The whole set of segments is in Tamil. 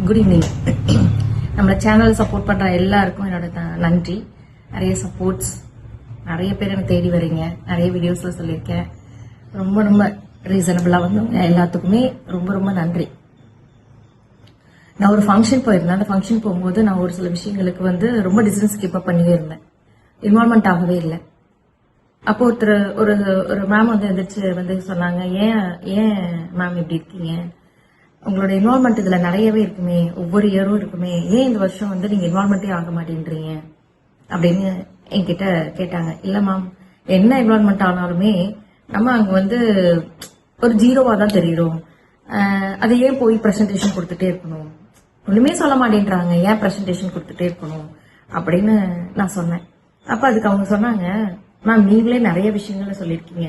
Good evening. நம்மள சேனல் சப்போர்ட் பண்ற எல்லாருக்கும் என்னோட நன்றி. நிறைய சப்போர்ட்ஸ், நிறைய பேர் எனக்கு தேடி வரீங்க, நிறைய வீடியோஸ்ல சொல்லியிருக்கேன். ரொம்ப ரொம்ப ரீசனபிளா வந்தவங்க எல்லாத்துக்குமே ரொம்ப ரொம்ப நன்றி. நான் ஒரு ஃபங்க்ஷன் போயிருந்தேன். அந்த ஃபங்க்ஷன் போகும்போது நான் ஒரு சில விஷயங்களுக்கு ரொம்ப டிஸ்டன்ஸ் கீப் அப் பண்ணியே இருந்தேன். இன்வால்மெண்ட் ஆகவே இல்லை. அப்போ ஒரு மேம் எந்திரிச்சு சொன்னாங்க, ஏன் மேம் இப்படி இருக்கீங்க, உங்களோட இன்வால்மெண்ட் இதுல நிறையவே இருக்குமே, ஒவ்வொரு இயரும் இருக்குமே, ஏன் இந்த வருஷம் நீங்க இன்வால்மெண்டே ஆக மாட்டேன்றீங்க அப்படின்னு என்கிட்ட கேட்டாங்க. இல்ல மேம், என்ன இன்வால்மெண்ட் ஆனாலுமே நம்ம அங்க ஒரு ஜீரோவா தான் தெரியும். அது ஏன் போய் பிரசன்டேஷன் கொடுத்துட்டே இருக்கணும், ஒண்ணுமே சொல்ல மாட்டேன்றாங்க, ஏன் பிரசன்டேஷன் கொடுத்துட்டே இருக்கணும் அப்படின்னு நான் சொன்னேன். அப்ப அதுக்கு அவங்க சொன்னாங்க, மேம் நீங்களே நிறைய விஷயங்கள சொல்லியிருக்கீங்க.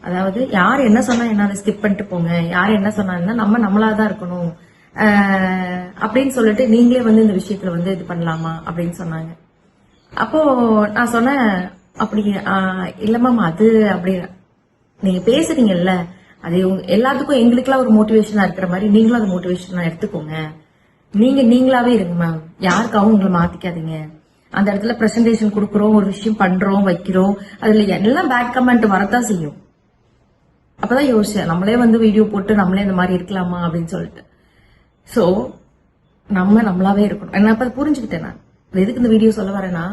அதாவது யார் என்ன சொன்னா என்ன ஸ்கிப் பண்ணிட்டு போங்க, யார் என்ன சொன்னா நம்ம நம்மளாதான் இருக்கணும் அப்படின்னு சொல்லிட்டு நீங்களே இந்த விஷயத்துல இது பண்ணலாமா அப்படின்னு சொன்னாங்க. அப்போ நான் சொன்னேன், அப்படி இல்ல மேம், அது அப்படி நீங்க பேசுறீங்கல்ல, அது எல்லாத்துக்கும் எங்களுக்கெல்லாம் ஒரு மோட்டிவேஷனா இருக்கிற மாதிரி நீங்களும் அது மோட்டிவேஷனா எடுத்துக்கோங்க. நீங்களாவே இருங்க மேம், யாருக்காகவும் உங்களை மாத்திக்காதீங்க. அந்த இடத்துல பிரசன்டேஷன் கொடுக்குறோம், ஒரு விஷயம் பண்றோம் வைக்கிறோம், அதுல எல்லாம் பேட் கமெண்ட் வரத்தான் செய்யும். அப்பதான் யோசிச்சேன், நம்மளே வீடியோ போட்டு நம்மளே இந்த மாதிரி இருக்கலாமா அப்படின்னு சொல்லிட்டு. சோ நம்மளாவே இருக்கணும். என்ன அப்ப புரிஞ்சுக்கிட்டேன். நான் எதுக்கு இந்த வீடியோ சொல்ல வரேன்னா,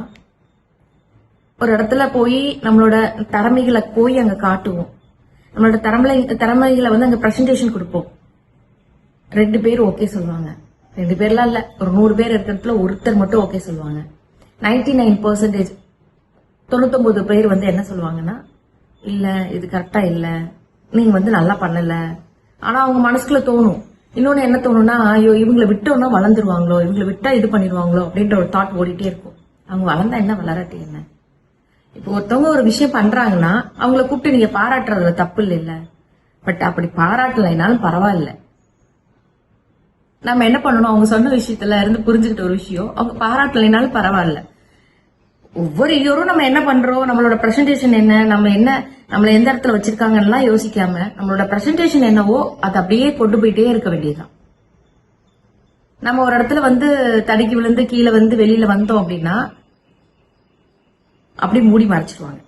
ஒரு இடத்துல போய் நம்மளோட திறமைகளை போய் அங்க காட்டுவோம். நம்மளோட திறமைகளை அங்க பிரசன்டேஷன் கொடுப்போம். 2 பேர் ஓகே சொல்லுவாங்க. 2 பேர்லாம் இல்ல, ஒரு 100 பேர் இருக்கிறதுல ஒருத்தர் மட்டும் ஓகே சொல்லுவாங்க. 99% 99 பேர் என்ன சொல்லுவாங்கன்னா, இல்ல இது கரெக்டா இல்ல, நீங்க நல்லா பண்ணல. ஆனா அவங்க மனசுக்குள்ள தோணும். இன்னொன்னு என்ன தோணும்னா, ஐயோ இவங்களை விட்டோம்னா வளர்ந்துருவாங்களோ, இவங்களை விட்டா இது பண்ணிடுவாங்களோ அப்படின்ற ஒரு தாட் ஓடிட்டே இருக்கும். அவங்க வளர்ந்தா என்ன, வளரட்டி என்ன. இப்போ ஒருத்தவங்க ஒரு விஷயம் பண்றாங்கன்னா அவங்கள கூப்பிட்டு நீங்க பாராட்டுறதுல தப்பு இல்ல. பட் அப்படி பாராட்டலைனாலும் பரவாயில்ல. நம்ம என்ன பண்ணணும், அவங்க சொன்ன விஷயத்துல இருந்து புரிஞ்சுக்கிட்ட ஒரு விஷயம், அவங்க பாராட்டலைனாலும் பரவாயில்ல. ஒவ்வொரு இயரும் நம்ம என்ன பண்றோம், நம்மளோட பிரசன்டேஷன் என்ன, நம்மள எந்த இடத்துல வச்சிருக்காங்கன்னு யோசிக்காம நம்மளோட பிரசன்டேஷன் என்னவோ அதை அப்படியே கொண்டு போயிட்டே இருக்க வேண்டியதுதான். நம்ம ஒரு இடத்துல தடுக்கி விழுந்து கீழே வெளியில வந்தோம் அப்படின்னா அப்படி மூடி மறைச்சிருவாங்க.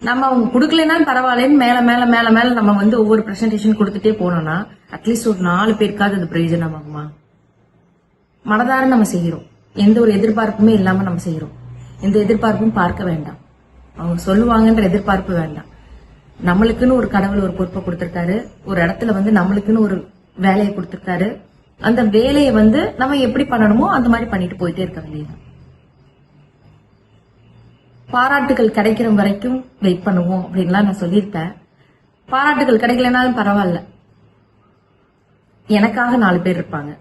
நம்ம அவங்க கொடுக்கலனாலும் பரவாயில்லன்னு மேல மேல மேல மேல நம்ம ஒவ்வொரு பிரசன்டேஷன் கொடுத்துட்டே போனோம்னா அட்லீஸ்ட் ஒரு 4 பேருக்காவது அது பிரயோஜனம் ஆகுமா. மனதார நம்ம செய்யறோம், எந்த ஒரு எதிர்பார்ப்புமே இல்லாம நம்ம செய்யறோம். எந்த எதிர்பார்ப்பும் பார்க்க வேண்டாம், அவங்க சொல்லுவாங்கன்ற எதிர்பார்ப்பு வேண்டாம். நம்மளுக்குன்னு ஒரு கடவுள் ஒரு பொறுப்பை கொடுத்திருக்காரு, ஒரு இடத்துல நம்மளுக்குன்னு ஒரு வேலையை கொடுத்திருக்காரு. அந்த வேலையை நம்ம எப்படி பண்ணணுமோ அந்த மாதிரி பண்ணிட்டு போயிட்டே இருக்க வேண்டியது. பாராட்டுகள் கிடைக்கிற வரைக்கும் வெயிட் பண்ணுவோம் அப்படின்லாம் நான் சொல்லியிருப்பேன். பாராட்டுகள் கிடைக்கலனாலும் பரவாயில்ல, எனக்காக 4 பேர் இருப்பாங்க.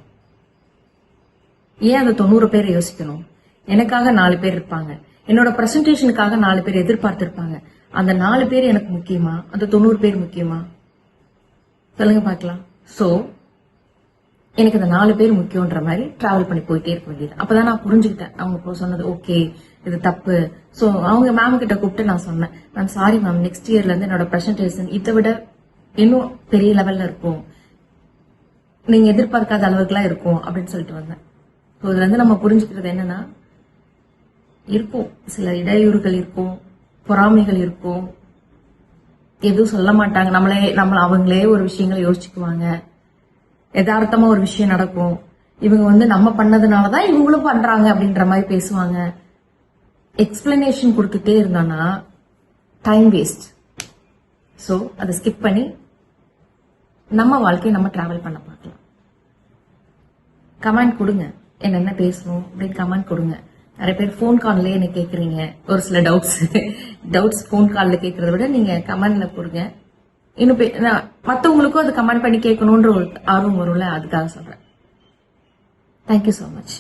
ஏன் அந்த 90 பேரை யோசிக்கணும்? எனக்காக 4 பேர் இருப்பாங்க. என்னோட பிரசன்டேஷனுக்காக 4 பேர் எதிர்பார்த்திருப்பாங்க. அந்த 4 பேர் எனக்கு முக்கியமா, அந்த 90 பேர் முக்கியமா? சொல்லுங்க பாக்கலாம். சோ எனக்கு அந்த 4 பேர் முக்கியன்ற மாதிரி டிராவல் பண்ணி போயிட்டே இருக்க வேண்டியது. அப்பதான் நான் புரிஞ்சுக்கிட்டேன். அவங்க சொன்னது ஓகே, இது தப்பு. சோ அவங்க மேம் கிட்ட கூப்பிட்டு நான் சொன்னேன், மேம் சாரி மேம், நெக்ஸ்ட் இயர்ல இருந்து என்னோட பிரசன்டேஷன் இதை விட இன்னும் பெரிய லெவல்ல இருக்கும், நீங்க எதிர்பார்க்காத அளவுக்குலாம் இருக்கும் அப்படின்னு சொல்லிட்டு வந்தேன். ஸோ இதுல நம்ம புரிஞ்சுக்கிறது என்னன்னா, இருக்கும் சில இடையூறுகள் இருக்கும், பொறாமைகள் இருக்கும், எதுவும் சொல்ல மாட்டாங்க, அவங்களே ஒரு விஷயங்களை யோசிச்சுக்குவாங்க. யதார்த்தமா ஒரு விஷயம் நடக்கும், இவங்க நம்ம பண்ணதுனாலதான் இவங்களும் பண்றாங்க அப்படின்ற மாதிரி பேசுவாங்க. எக்ஸ்பிளனேஷன் கொடுத்துட்டே இருந்தோம்னா டைம் வேஸ்ட். ஸோ அதை ஸ்கிப் பண்ணி நம்ம வாழ்க்கையை நம்ம டிராவல் பண்ண பார்க்கலாம். கமெண்ட் கொடுங்க, என்னென்ன பேசணும் அப்படின்னு கமெண்ட் கொடுங்க. நிறைய பேர் போன் கால்ல என்ன கேக்குறீங்க, ஒரு சில டவுட்ஸ் போன் கால்ல கேட்கறத விட நீங்க கமெண்ட்ல கொடுங்க. இன்னும் மற்றவங்களுக்கும் அது கமெண்ட் பண்ணி கேட்கணும்ன்ற ஒரு ஆர்வம் வரும்ல, அதுக்காக சொல்றேன். Thank you so much.